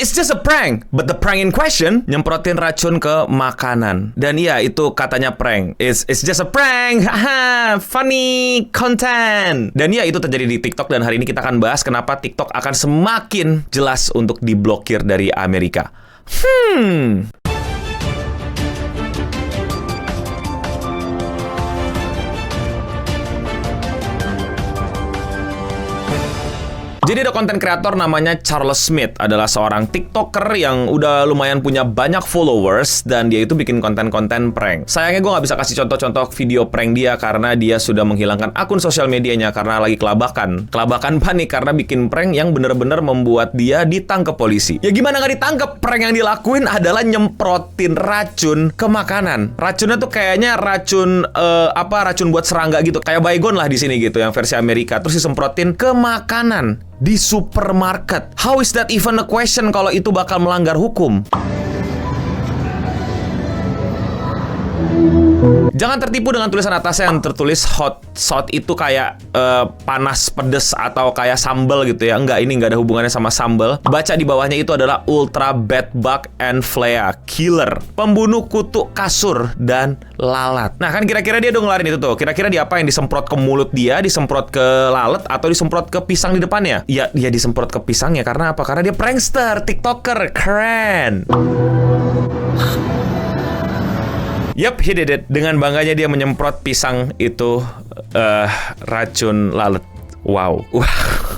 it's just a prank. But the prank in question nyemprotin racun ke makanan. Dan iya, itu katanya prank. It's just a prank. Haha, funny content. Dan iya, itu terjadi di TikTok. Dan hari ini kita akan bahas kenapa TikTok akan semakin jelas untuk diblokir dari Amerika. Jadi ada konten kreator namanya Charles Smith, adalah seorang TikToker yang udah lumayan punya banyak followers dan dia itu bikin konten-konten prank. Sayangnya gue nggak bisa kasih contoh-contoh video prank dia karena dia sudah menghilangkan akun sosial medianya karena lagi kelabakan. Kelabakan panik karena bikin prank yang bener-bener membuat dia ditangkap polisi. Ya gimana nggak ditangkap? Prank yang dilakuin adalah nyemprotin racun ke makanan. Racunnya tuh kayaknya racun racun buat serangga gitu, kayak baygon lah di sini gitu, yang versi Amerika. Terus disemprotin ke makanan di supermarket. How is that even a question kalau itu bakal melanggar hukum? Jangan tertipu dengan tulisan atasnya yang tertulis hot sauce itu kayak panas, pedes, atau kayak sambal gitu ya. Enggak, ini nggak ada hubungannya sama sambal. Baca di bawahnya itu adalah Ultra Bed Bug and Flea Killer, pembunuh kutu kasur dan lalat. Nah kan kira-kira dia udah ngelarin itu tuh. Kira-kira dia apa yang disemprot ke mulut dia, disemprot ke lalat, atau disemprot ke pisang di depannya? Ya, dia disemprot ke pisangnya. Karena apa? Karena dia prankster, TikToker, keren. Yup, he did it. Dengan bangganya dia menyemprot pisang itu racun lalat. Wow.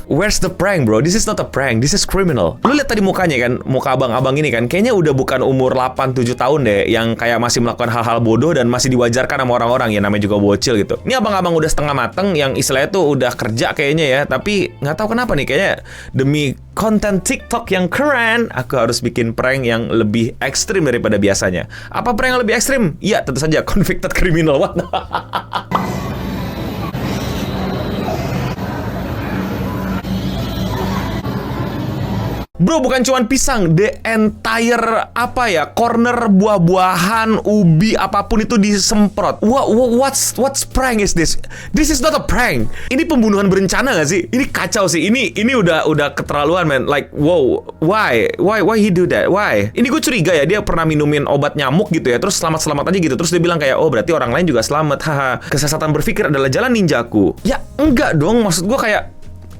Where's the prank, bro? This is not a prank. This is criminal. Lu lihat tadi mukanya kan, muka abang-abang ini kan, kayaknya udah bukan umur 8-7 tahun deh, yang kayak masih melakukan hal-hal bodoh dan masih diwajarkan sama orang-orang, ya namanya juga bocil gitu. Ini abang-abang udah setengah mateng, yang istilahnya tuh udah kerja kayaknya ya, tapi nggak tahu kenapa nih, kayaknya demi konten TikTok yang keren, aku harus bikin prank yang lebih ekstrim daripada biasanya. Apa prank yang lebih ekstrim? Iya, tentu saja convicted criminal. What? Bro, bukan cuman pisang, the entire corner buah-buahan, ubi, apapun itu disemprot. What's prank is this? This is not a prank. Ini pembunuhan berencana gak sih? Ini kacau sih. Ini udah keterlaluan, man. Like, wow, why he do that? Why? Ini gue curiga ya, dia pernah minumin obat nyamuk gitu ya, terus selamat aja gitu. Terus dia bilang kayak, oh berarti orang lain juga selamat. Haha, kesesatan berpikir adalah jalan ninjaku. Ya enggak dong, maksud gue kayak,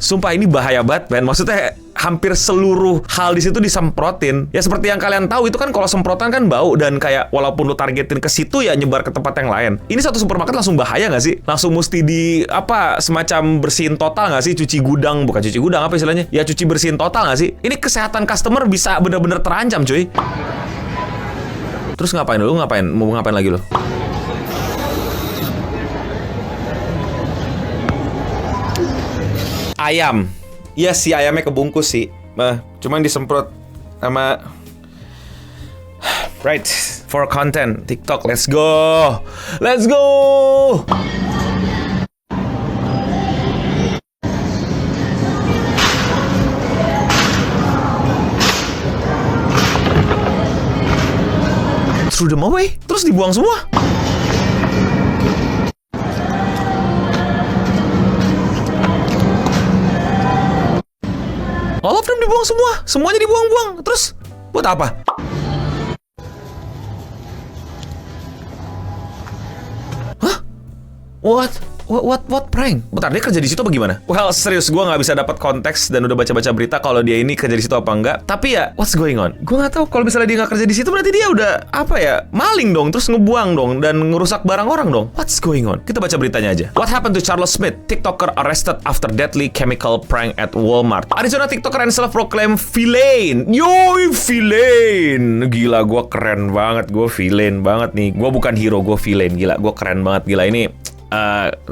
sumpah ini bahaya banget, man. Maksudnya hampir seluruh hal di situ disemprotin. Ya seperti yang kalian tahu itu kan, kalau semprotan kan bau, dan kayak walaupun lu targetin ke situ ya nyebar ke tempat yang lain. Ini satu supermarket langsung bahaya nggak sih? Langsung mesti semacam bersihin total nggak sih? Cuci gudang, bukan cuci gudang, apa istilahnya? Ya cuci bersihin total nggak sih? Ini kesehatan customer bisa bener-bener terancam, cuy. Terus ngapain lu? Mau ngapain lagi lu? Ayam. Iya sih, ayamnya kebungkus sih. Cuman disemprot sama... Right, for content TikTok, let's go. Let's go. Threw them away, terus dibuang semua. All of them dibuang semua. Semuanya dibuang-buang. Terus buat apa? Hah? What prank? Bentar, dia kerja di situ apa gimana? Well, serius, gue nggak bisa dapat konteks dan udah baca-baca berita kalau dia ini kerja di situ apa enggak. Tapi ya, what's going on? Gue nggak tahu. Kalau misalnya dia nggak kerja di situ, berarti dia udah maling dong, terus ngebuang dong dan ngerusak barang orang dong. What's going on? Kita baca beritanya aja. What happened to Charles Smith, TikToker arrested after deadly chemical prank at Walmart? Arizona TikToker and self-proclaimed villain. Yoi, villain. Gila, gue keren banget. Gue villain banget nih. Gue bukan hero, gue villain. Gila, gue keren banget. Gila, ini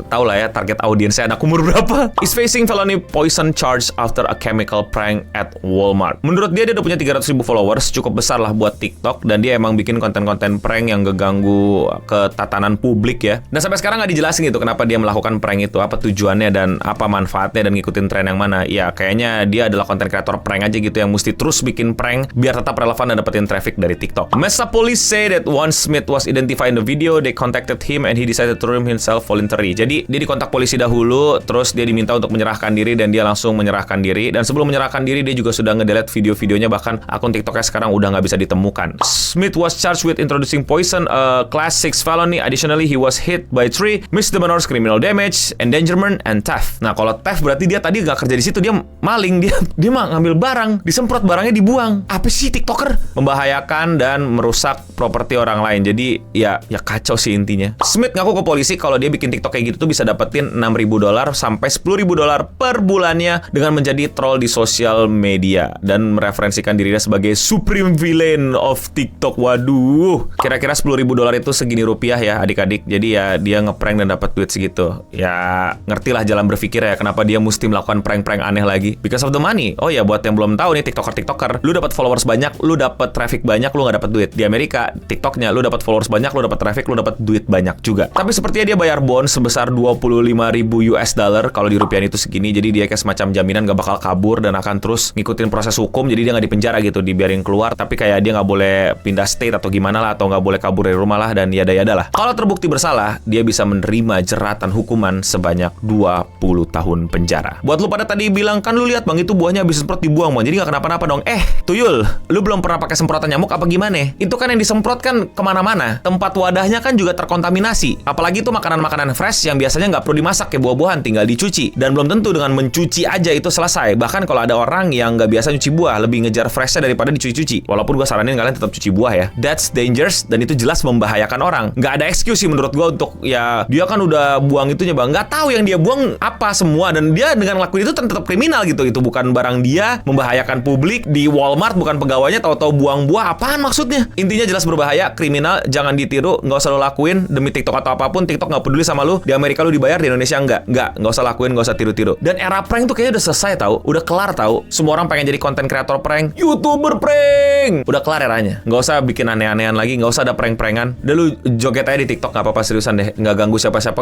tau lah ya target audiensnya anak umur berapa. Is facing felony poison charge after a chemical prank at Walmart. Menurut dia udah punya 300.000 followers, cukup besar lah buat TikTok, dan dia emang bikin konten-konten prank yang ngeganggu ketatanan publik ya. Dan sampai sekarang nggak dijelasin gitu kenapa dia melakukan prank itu, apa tujuannya dan apa manfaatnya dan ngikutin tren yang mana. Ya kayaknya dia adalah konten kreator prank aja gitu yang mesti terus bikin prank biar tetap relevan dan dapetin traffic dari TikTok. Mesa police say that once Smith was identified in the video, they contacted him and he decided to remove himself voluntary. Jadi dia dikontak polisi dahulu, terus dia diminta untuk menyerahkan diri dan dia langsung menyerahkan diri. Dan sebelum menyerahkan diri dia juga sudah nge-delete video-videonya, bahkan akun TikToknya sekarang udah nggak bisa ditemukan. Smith was charged with introducing poison, a class 6 felony. Additionally, he was hit by 3 misdemeanors, criminal damage, endangerment, and theft. Nah, kalau theft berarti dia tadi nggak kerja di situ, dia maling, dia mah ngambil barang, disemprot barangnya dibuang. Apa sih TikToker? Membahayakan dan merusak properti orang lain. Jadi ya kacau sih intinya. Smith ngaku ke polisi kalau dia bikin TikTok kayak gitu tuh bisa dapetin $6.000 sampai $10.000 per bulannya dengan menjadi troll di sosial media dan mereferensikan dirinya sebagai supreme villain of TikTok. Waduh, kira-kira $10.000 itu segini rupiah ya adik-adik. Jadi ya dia ngeprank dan dapat duit segitu. Ya ngertilah jalan berpikir ya kenapa dia mesti melakukan prank-prank aneh lagi. Because of the money. Oh ya, buat yang belum tahu nih, TikToker, lu dapat followers banyak, lu dapat traffic banyak, lu nggak dapat duit. Di Amerika, TikToknya lu dapat followers banyak, lu dapat traffic, lu dapat duit banyak juga. Tapi sepertinya dia bayar bond sebesar $25.000 kalau di rupiah itu segini. Jadi dia kayak semacam jaminan gak bakal kabur dan akan terus ngikutin proses hukum. Jadi dia nggak dipenjara gitu, dibiarin keluar. Tapi kayak dia nggak boleh pindah state atau gimana lah, atau nggak boleh kabur dari rumah lah, dan yada-yada lah. Kalau terbukti bersalah, dia bisa menerima jeratan hukuman sebanyak 20 tahun penjara. Buat lu pada tadi bilang, kan lu lihat bang itu buahnya habis semprot dibuang bang, jadi nggak kenapa-napa dong. Tuyul, lu belum pernah pakai semprotan nyamuk apa gimana? Itu kan yang disemprot kan kemana-mana. Tempat wadahnya kan juga terkontaminasi. Apalagi itu makanan-makanan fresh yang biasanya nggak perlu dimasak kayak buah-buahan, tinggal dicuci. Dan belum tentu dengan mencuci aja itu selesai. Bahkan kalau ada orang yang nggak biasa nyuci buah, lebih ngejar freshnya daripada dicuci-cuci. Walaupun gue saranin kalian tetap cuci buah ya. That's dangerous dan itu jelas membahayakan orang. Nggak ada excuse sih menurut gue untuk ya dia kan udah buang itunya bang. Nggak tahu yang dia buang apa semua, dan dia dengan ngelakuin itu tetap kriminal gitu. Itu bukan barang dia, membahayakan publik. Di Walmart bukan pegawainya tahu-tahu buang buah, apaan maksudnya? Intinya jelas berbahaya, kriminal, jangan ditiru, nggak usah lo lakuin demi TikTok atau apapun. TikTok nggak peduli sama lu. Di Amerika lu dibayar, di Indonesia nggak usah lakuin, nggak usah tiru-tiru. Dan era prank tuh kayaknya udah selesai tahu, udah kelar tahu. Semua orang pengen jadi konten kreator prank, YouTuber prank, udah kelar eranya. Nggak usah bikin aneh-anehan lagi, nggak usah ada prank-prankan. Udah lu joget aja di TikTok, nggak apa-apa, seriusan deh, nggak ganggu siapa-siapa,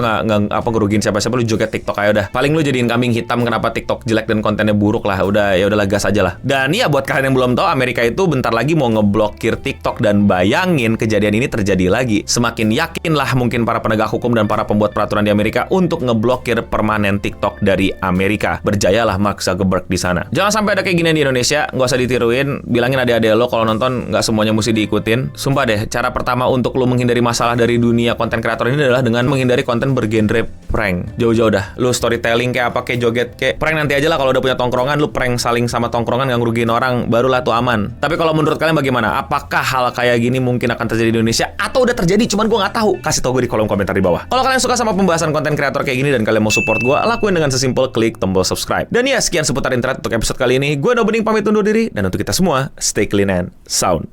nggak ngerugiin siapa-siapa. Lu joget TikTok aja udah. Paling lu jadiin kambing hitam kenapa TikTok jelek dan kontennya buruk lah. Udah ya udahlah, gas aja lah. Dan ya buat kalian yang belum tahu, Amerika itu bentar lagi mau ngeblokir TikTok, dan bayangin kejadian ini terjadi lagi. Semakin yakinlah mungkin para penegak hukum dan para pembuat peraturan di Amerika untuk ngeblokir permanen TikTok dari Amerika. Berjayalah Mark Zuckerberg di sana. Jangan sampai ada kayak gini di Indonesia, nggak usah ditiruin. Bilangin adik-adik lo kalau nonton nggak semuanya mesti diikutin. Sumpah deh, cara pertama untuk lo menghindari masalah dari dunia konten kreator ini adalah dengan menghindari konten bergenre prank. Jauh-jauh dah. Lo storytelling kayak apa, kayak joget, kayak prank nanti aja lah. Kalau udah punya tongkrongan, lo prank saling sama tongkrongan, nggak ngerugiin orang, barulah tuh aman. Tapi kalau menurut kalian bagaimana? Apakah hal kayak gini mungkin akan terjadi di Indonesia? Atau udah terjadi, cuman gue nggak tahu? Kasih tau gue di kolom komentar di bawah. Kalau kalian suka sama pembahasan konten kreator kayak gini dan kalian mau support gue, lakuin dengan sesimpel klik tombol subscribe. Dan ya, sekian seputar internet untuk episode kali ini. Gue Nobening pamit undur diri, dan untuk kita semua, stay clean and sound.